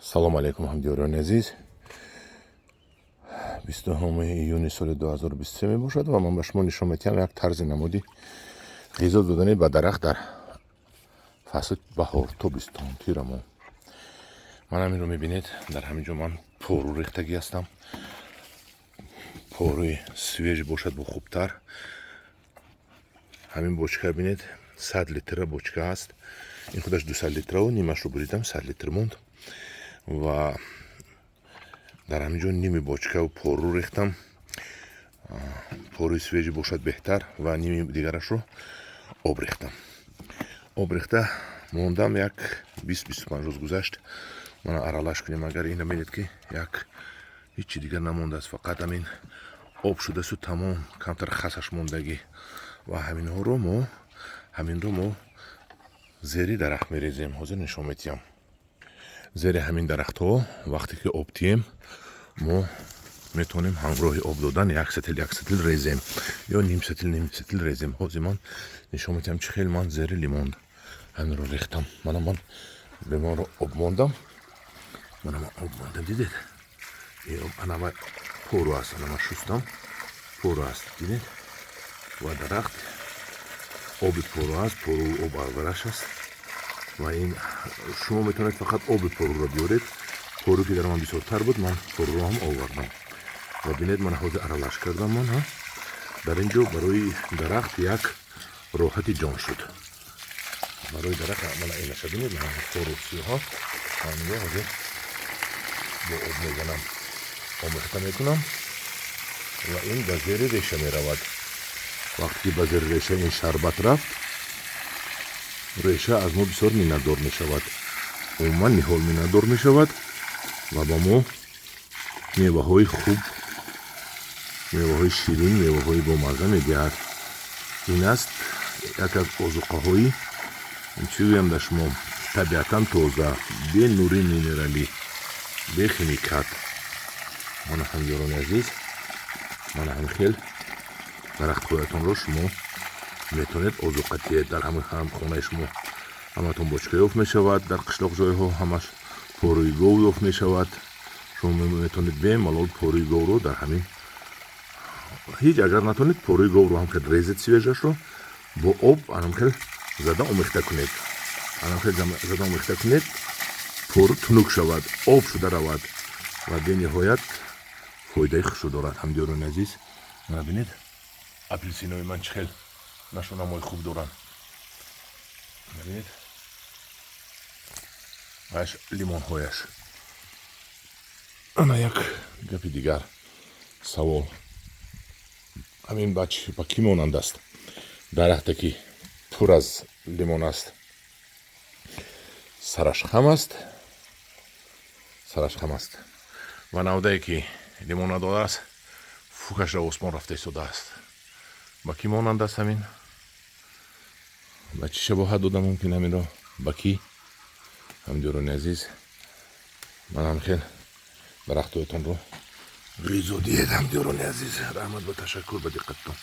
салом алейкум ҳамдиёрони азиз. 29 июни соли 2023 мебошад ва ман ба шумо нишон медиҳам як тарзи намуди ғизо додани ба дарахт дар фасли баҳор тобистон тирамон. Ман ҳаминро мебинед, дар ҳамин ҷо ман пору рехтагӣ ҳастам. Поруи свеж бошад бо хубтар. ҳамин бочка бинед 100 литра бочка аст. ин худаш 200 литраву нимашро буридам, 100 литр монд ва дар ҳамин ҷо ними бочкаву пору рехтам. Поруи свежи бошад беҳтар ва ними дигарашро об рехтам. Об рехта мондам як 20-25 рӯз гузашт. мана аралаш кунем, агар ина медед ки як ҳичи дигар намондааст, фақат ҳамин об шудасту тамом, камтар хасаш мондагӣ ва ҳаминро мо зери дарахт мерезем. ҳозир нишон медиҳам. зери ҳамин дарахтҳо вақте ки об тием, мо метавонем ҳангроҳи об додан як сатил резем ё ним сатил резем. ҳозир ман нишон медиҳам чӣ хел ман зери лимон ҳаминро рехтам. ман беморо об мондам. Дидед? Анава пору аст, анава шустам. Пору аст, дидед? Ва дарахт оби пору аст, пору об авараш аст. ва ин шумо метавонед фақат оби поруро биёред. пору ки дар ман бисёртар буд, ман поруро ҳам овардам. ва бинед, ман ҳозир аралаш кардам. Ман дар ин ҷо барои дарахт як роҳати ҷон шуд. Барои дарахт мана инаша бинед, ман пору сиёҳа ҳаминҷо ҳозир бо об мезанам, омехта мекунам ва ин ба зери реша меравад. вақте ки ба зери реша ин шарбат рафт, реша аз мо бисёр миннатдор мешавад. умуман ниҳол миннатдор мешавад ва ба мо меваҳои хуб, меваҳои ширин, меваҳои бомаза медиҳад. ин аст як аз озуқаҳои, чӣ гӯям дар шумо, табиатан тоза, бе нури минералӣ, бе химикат. мана ҳамдиёрони азиз, мана ҳам хел дарахтҳоятонро шумо метавонед озуқа диҳед. дар ҳамин хонаи шумо ҳаматон бочка ёфт мешавад. дар қишлоқ ҷойҳо ҳамаш поруи гов ёфт мешавад. шумо метавонед бемалол поруи говро дар ҳамин, ҳеҷ агар натавонед поруи говро ҳам хел резед свежашро бо об ҳам хел зада омехта кунед. пору тунук шавад, об шуда равад ва бениҳоят фоидаи хушро дорад. ҳамдиёрони азиз, мана бинед, апелсинои ман чӣ хел нашонамои хуб доранд. бинед, аш лимонҳояш. ана як гапи дигар, савол. ҳамин ба кӣ монанд аст? дарахте ки пур аз лимон аст, сараш хам аст. ва навдае ки лимон надодааст, фукашро осмон рафта истодааст. ба кӣ монанд аст ҳамин? ба чӣ шабоҳат дода мумкин ҳаминро? ба кӣ? ҳамдиёрони азиз, ман ҳам хел дарахтҳоятонро ғизо диҳед. ҳамдиёрони азиз, раҳмат ва ташаккур ба диққаттон.